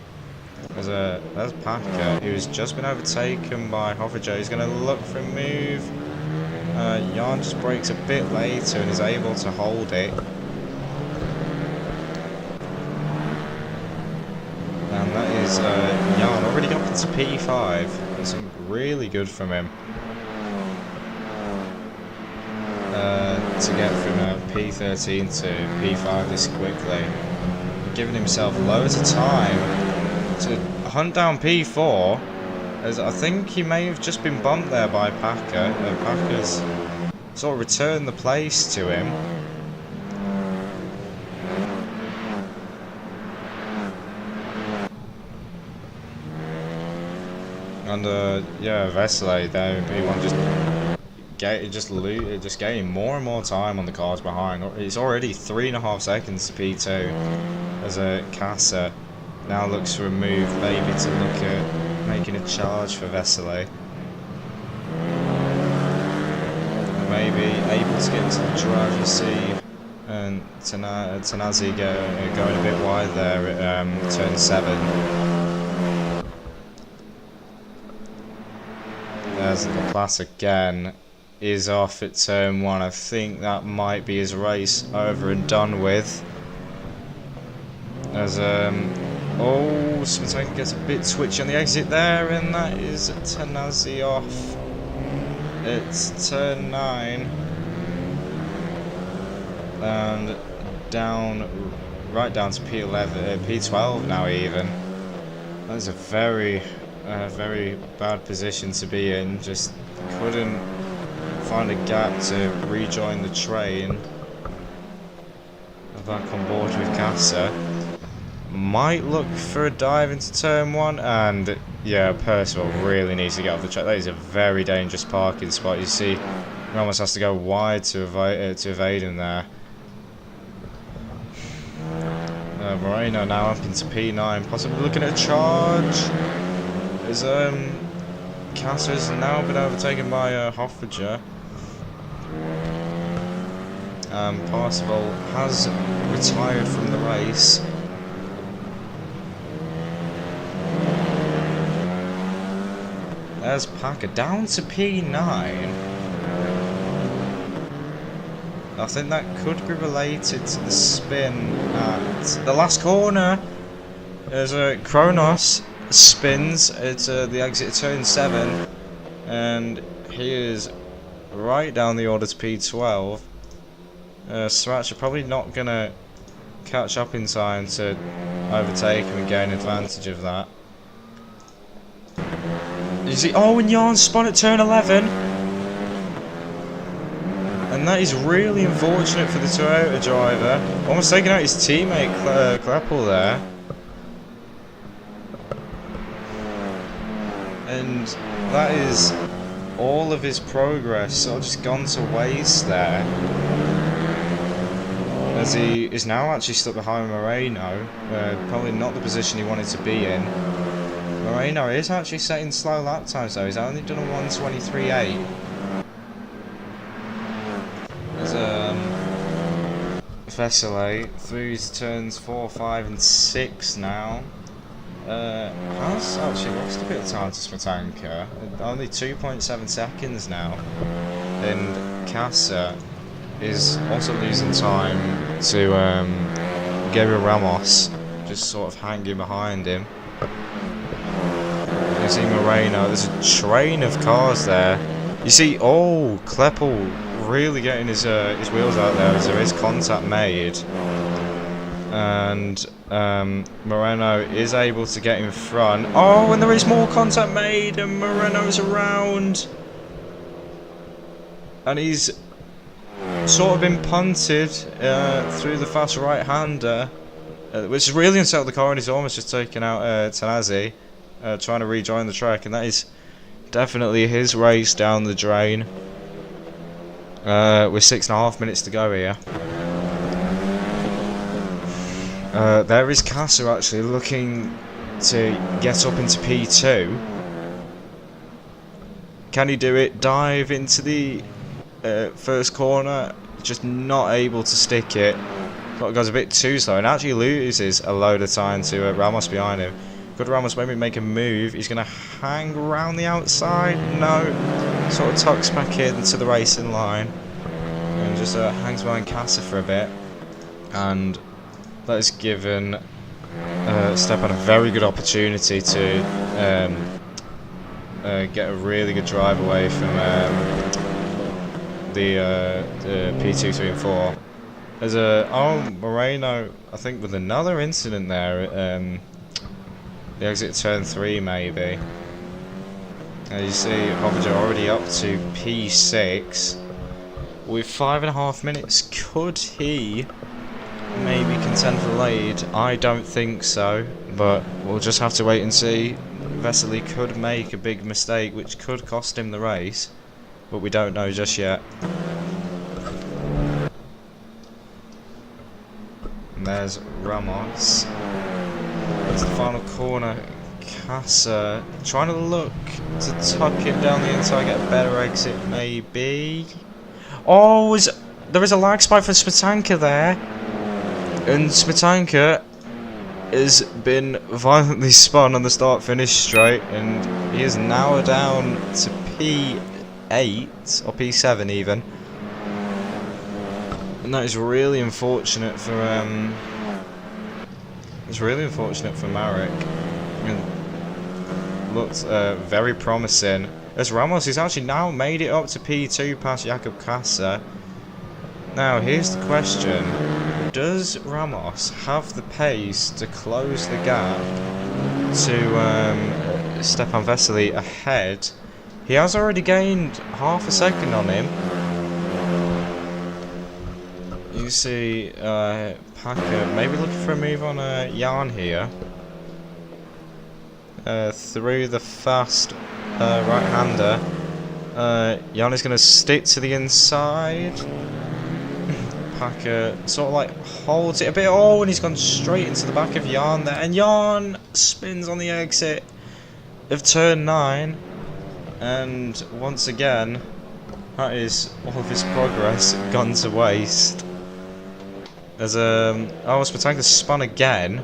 There's Packer, who's just been overtaken by Hoffager. He's going to look for a move. Jan just brakes a bit later and is able to hold it. And that is Jan already got into P5. That's really good from him. To get from P13 to P5 this quickly. Giving himself loads of time to hunt down P4. As I think he may have just been bumped there by Packer. Packer's sort of returned the place to him. And yeah, Vesely there, P1 just gaining more and more time on the cars behind. It's already 3.5 seconds to P2 as Casa now looks for a move, maybe to look at making a charge for Vesely. Maybe able to get into the drive, you see, and Tanazi going a bit wide there at turn 7. There's the class again, is off at turn 1. I think that might be his race over and done with. As oh, Smetanka gets a bit twitchy on the exit there, and that is Tanazi off. It's turn 9. And right down to P11, P12 now even. That's a very bad position to be in. Just couldn't find a gap to rejoin the train. Back on board with Casa. Might look for a dive into turn 1, and yeah, Percival really needs to get off the track. That is a very dangerous parking spot. You see, Ramos has to go wide to evade him there. Moreno now up into P9, possibly looking at a charge. As Casa has now been overtaken by Hoffager. Percival has retired from the race. There's Packer down to P9. I think that could be related to the spin at the last corner. There's Kronos spins at the exit of turn 7, and he is right down the order to P12. Sriracha probably not going to catch up in time to overtake him and gain advantage of that. You see, oh, and Jan spun at turn 11. And that is really unfortunate for the Toyota driver. Almost taking out his teammate Kleppel there. And that is all of his progress sort of just gone to waste there. As he is now actually stuck behind Moreno. Probably not the position he wanted to be in. Moreno is actually setting slow lap times though. He's only done a 1:23.8. Vesely through his turns 4, 5 and 6 now. Has actually lost a bit of time to Smetanka, only 2.7 seconds now. And Casa is also losing time to Gabriel Ramos, just sort of hanging behind him. You see Moreno, there's a train of cars there. You see, oh, Kleppel really getting his wheels out there as there is contact made. And Moreno is able to get in front. Oh, and there is more contact made, and Moreno's around. And he's sort of been punted through the fast right-hander, which has really unsettled the car, and he's almost just taken out Tanasi, trying to rejoin the track, and that is definitely his race down the drain. With 6.5 minutes to go here. There is Casa actually looking to get up into P2. Can he do it? Dive into the first corner, just not able to stick it. Thought it goes a bit too slow and actually loses a load of time to Ramos behind him. Good Ramos maybe make a move. He's going to hang around the outside. No. Sort of tucks back into the racing line. And just hangs behind Casa for a bit. And that has given Stepan a very good opportunity to get a really good drive away from the P2, 3 and 4. There's Moreno, I think, with another incident there. The exit turn 3 maybe. As you see, Hovager already up to P6 with 5.5 minutes. Could he maybe contend for the lead? I don't think so, but we'll just have to wait and see. Vesely could make a big mistake which could cost him the race, but we don't know just yet. And there's Ramos. It's the final corner. Casa trying to look to tuck it down the inside, get a better exit maybe. Oh, there is a lag spike for Smetanka there. And Smetanka has been violently spun on the start-finish straight, and he is now down to P8 or P7 even. And that is really unfortunate for Marek. It looked very promising. As Ramos has actually now made it up to P2 past Jakob Casa. Now here's the question: does Ramos have the pace to close the gap to Stepan Vesely ahead? He has already gained half a second on him. You see Packer maybe looking for a move on Jan here. Through the fast right-hander. Jan is going to stick to the inside. Packer sort of like holds it a bit. Oh, and he's gone straight into the back of Jan there. And Jan spins on the exit of turn 9. And once again, that is all of his progress gone to waste. There's Smetanka spun again.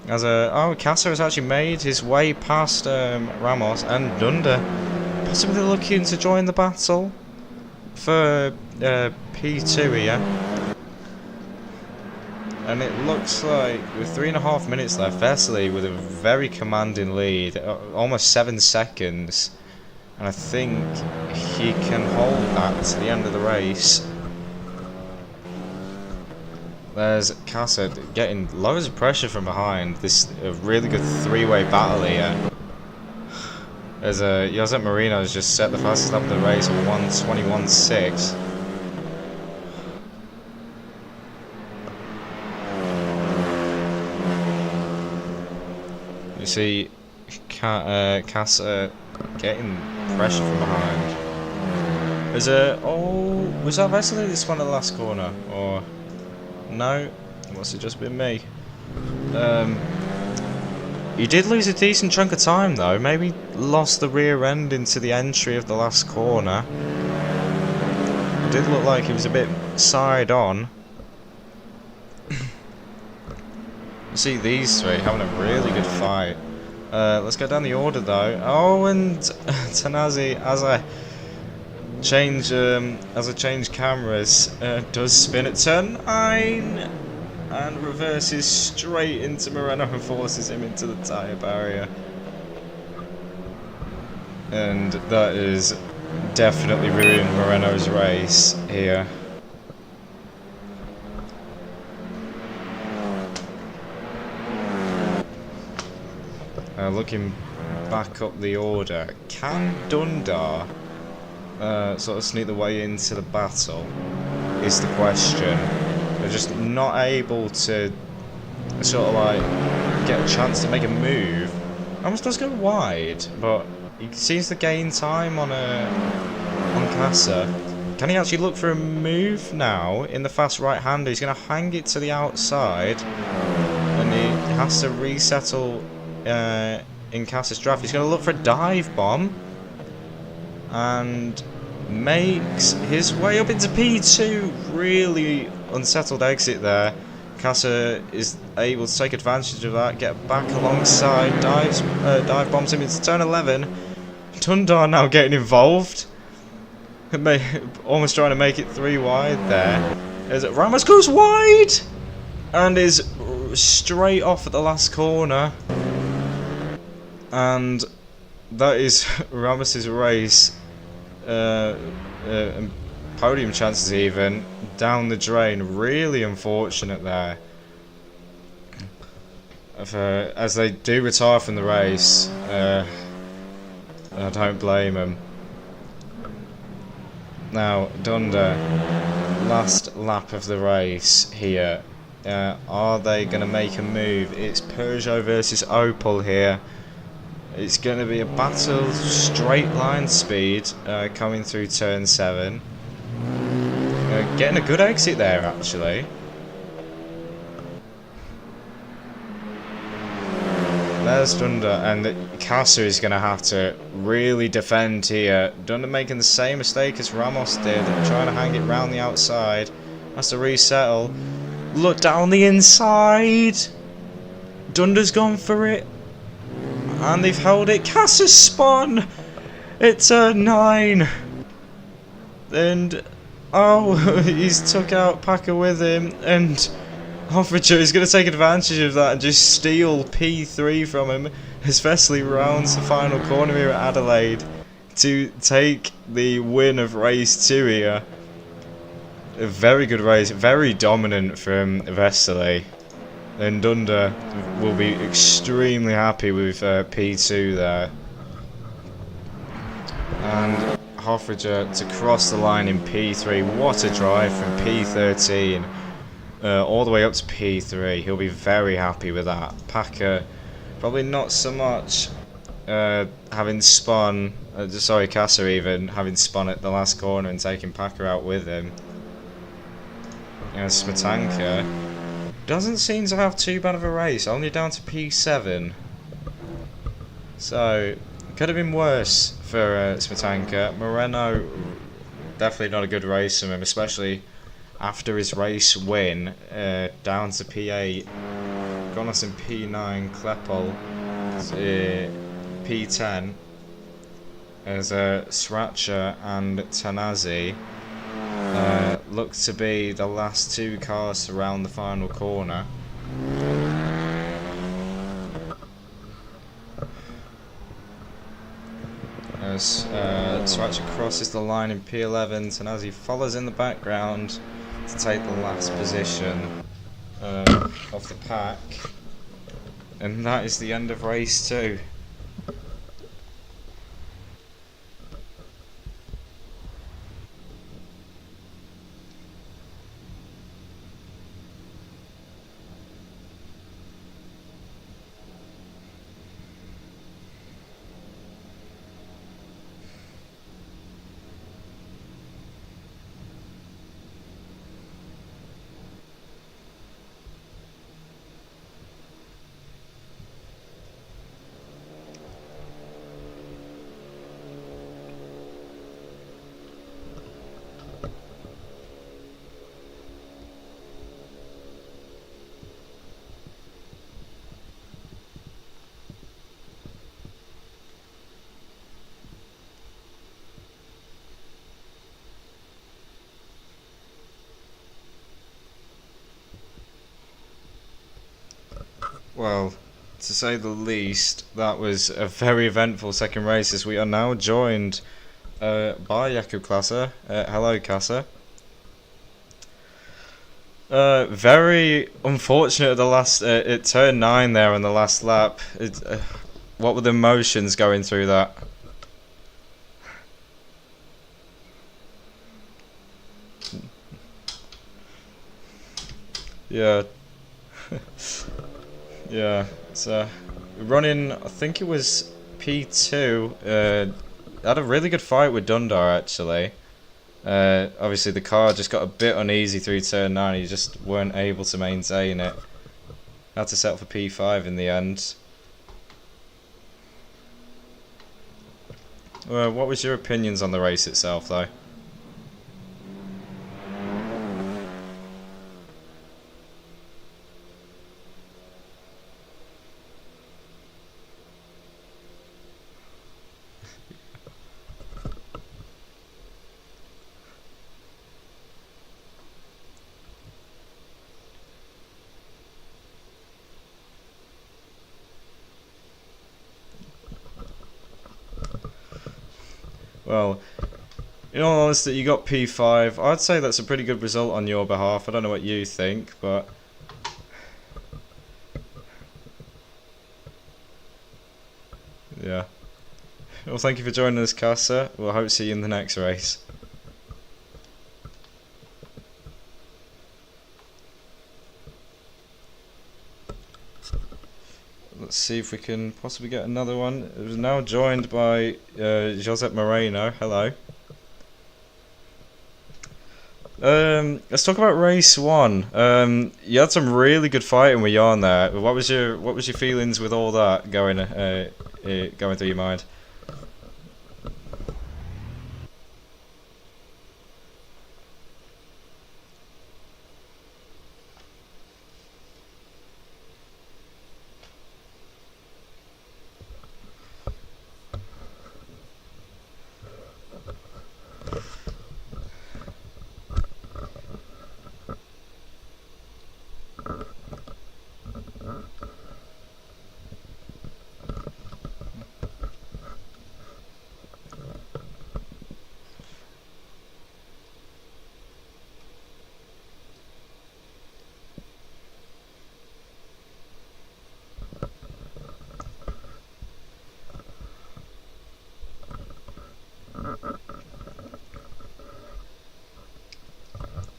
Casa has actually made his way past Ramos and Dunder, possibly looking to join the battle for P2 here. And it looks like with 3.5 minutes left, Vesely with a very commanding lead, almost 7 seconds, and I think he can hold that to the end of the race. There's Casa getting loads of pressure from behind. This really good three-way battle here. As Josep Marino has just set the fastest lap of the race at 1:21.6. You see Casa getting pressure from behind. Was that Vesely that spun at the last corner, or no? Must have just been me. He did lose a decent chunk of time though. Maybe lost the rear end into the entry of the last corner. did look like he was a bit side on. See these three having a really good fight. Let's go down the order though. Oh, and Tanazi, as I change cameras, does spin at turn 9 and reverses straight into Moreno and forces him into the tyre barrier. And that is definitely ruined Moreno's race here. Looking back up the order, can Dundar sort of sneak the way into the battle is the question. They're just not able to sort of like get a chance to make a move. Almost does go wide, but he seems to gain time on Casa. Can he actually look for a move now in the fast right-hander? He's going to hang it to the outside, and he has to resettle in Casa's draft. He's going to look for a dive bomb, and makes his way up into P2. Really unsettled exit there. Casa is able to take advantage of that, get back alongside, dive bombs him into turn 11. Tundar now getting involved, almost trying to make it 3 wide there. As Ramos goes wide and is straight off at the last corner, and that is Ramos's race. And podium chances even down the drain. Really unfortunate there. As they do retire from the race, I don't blame them. Now Dunder, last lap of the race here. Are they going to make a move? It's Peugeot versus Opel here. It's going to be a battle of straight line speed coming through turn 7. Getting a good exit there actually. There's Dunder, and Casa is going to have to really defend here. Dunder making the same mistake as Ramos did, trying to hang it round the outside. Has to resettle. Look down the inside. Dunder's gone for it. And they've held it. Casa's spun! It's a 9. And oh, he's took out Packer with him, and Hoffinger is going to take advantage of that and just steal P3 from him as Vesely rounds the final corner here at Adelaide to take the win of race 2 here. A very good race, very dominant from Vesely. And Dunder will be extremely happy with P2 there. And Hoffinger to cross the line in P3. What a drive from P13 all the way up to P3. He'll be very happy with that. Packer probably not so much having spun, sorry, Casa even having spun at the last corner and taking Packer out with him. And Smetanka doesn't seem to have too bad of a race, only down to P7. So, could have been worse for Smetanka. Moreno, definitely not a good race from him, especially after his race win, down to P8. Gonos in P9, Klepel P10, as Sriracha and Tanazi look to be the last 2 cars to round the final corner. As Sriracha crosses the line in P11, Tanazi follows in the background to take the last position of the pack. And that is the end of race 2. Well, to say the least, that was a very eventful second race as we are now joined by Jakub Klasa. Hello, Kasa. Very unfortunate at the last, at turn 9 there on the last lap. What were the emotions going through that? Yeah. Yeah. So, running, I think it was P2, had a really good fight with Dundar actually. Obviously the car just got a bit uneasy through turn 9, you just weren't able to maintain it. Had to settle for P5 in the end. What was your opinions on the race itself though? Well, in all honesty, you got P5. I'd say that's a pretty good result on your behalf. I don't know what you think, but yeah. Well, thank you for joining us, Casa. We'll hope to see you in the next race. Let's see if we can possibly get another one. It was now joined by Josep Moreno. Hello. Let's talk about race 1. You had some really good fighting with Yarn there. What was your feelings with all that going through your mind?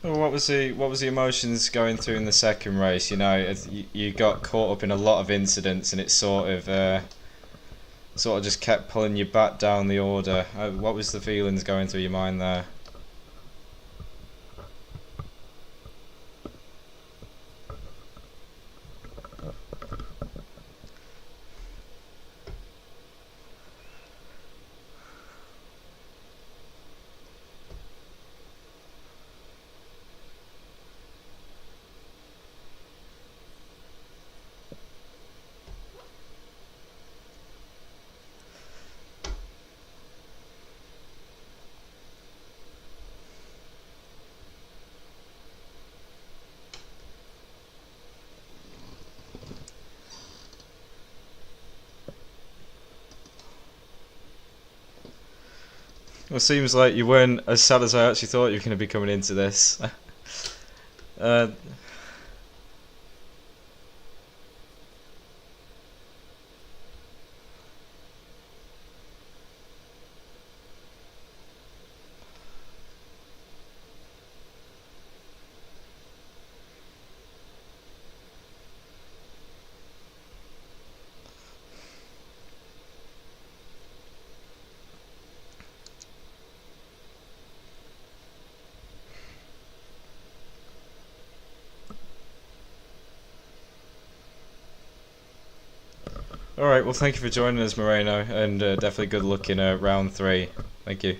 Well, what was the emotions going through in the second race? You know, you got caught up in a lot of incidents, and it sort of just kept pulling you back down the order. What was the feelings going through your mind there? Well, it seems like you weren't as sad as I actually thought you were going to be coming into this. uh, Alright, well, thank you for joining us, Moreno, and definitely good luck in round 3. Thank you.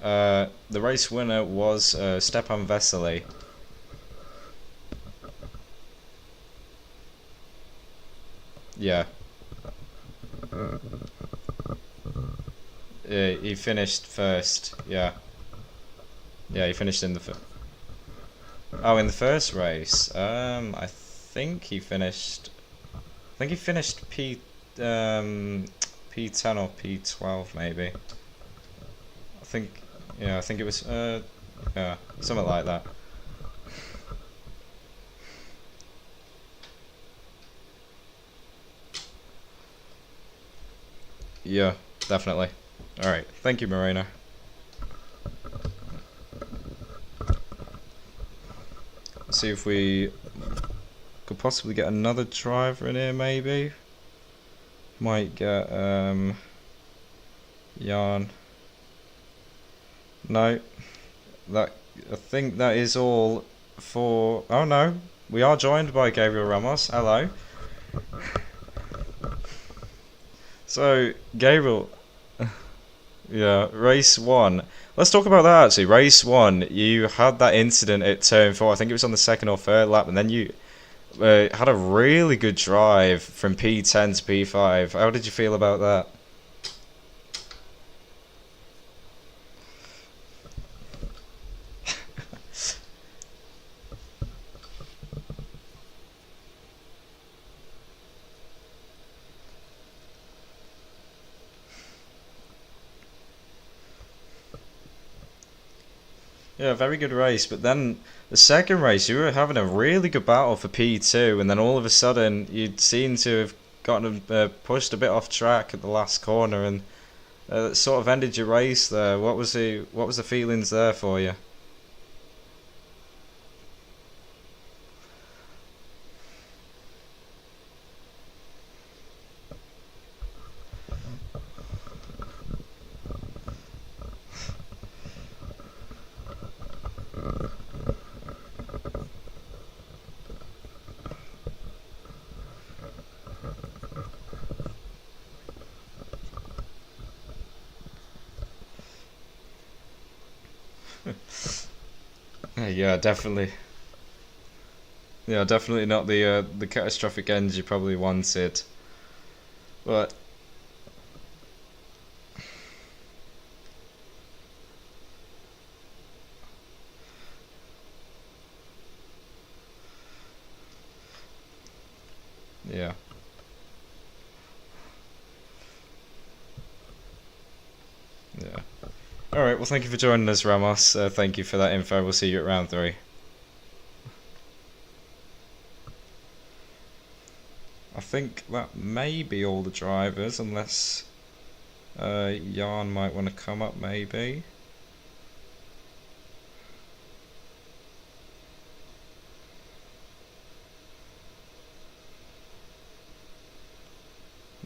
The race winner was Stepan Vesely. Yeah. he finished first. Yeah, yeah, he finished in the oh, in the first race. I think he finished. I think he finished P10 or P12 maybe. I think. Yeah, I think it was. Yeah, something like that. Yeah, definitely. Alright, thank you, Marina. Let's see if we could possibly get another driver in here, maybe. Might get, Jan. No. That, I think that is all for... Oh no, we are joined by Gabriel Ramos. Hello. So, Gabriel... Yeah, race 1. Let's talk about that actually. Race 1, you had that incident at turn 4. I think it was on the second or third lap, and then you had a really good drive from P10 to P5. How did you feel about that? Yeah, very good race. But then the second race, you were having a really good battle for P2, and then all of a sudden you'd seem to have gotten pushed a bit off track at the last corner, and it sort of ended your race there. What was the feelings there for you? Yeah, definitely. Yeah, definitely not the catastrophic end you probably wanted. But yeah. Yeah. Alright, well thank you for joining us, Ramos. Thank you for that info. We'll see you at round 3. I think that may be all the drivers, unless Jan might want to come up maybe.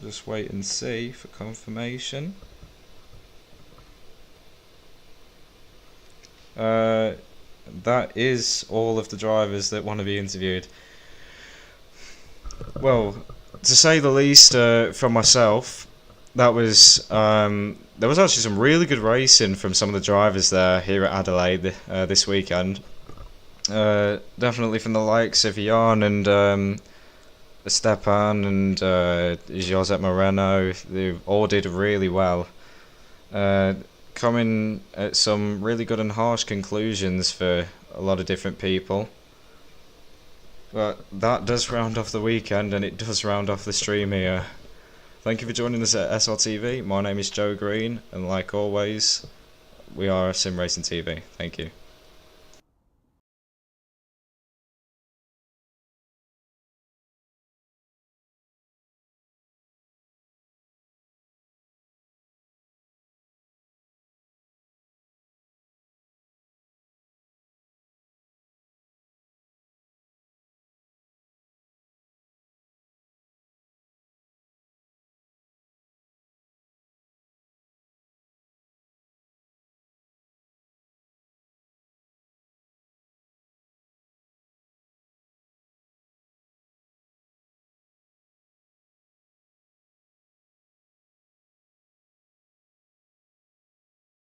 Just wait and see for confirmation. That is all of the drivers that want to be interviewed. Well, to say the least, from myself, that was there was actually some really good racing from some of the drivers there here at Adelaide this weekend. Definitely from the likes of Jan and Stepan and Josep Moreno. They all did really well. Coming at some really good and harsh conclusions for a lot of different people. But that does round off the weekend, and it does round off the stream here. Thank you for joining us at SRTV. My name is Joe Green, and like always, we are Sim Racing TV. Thank you.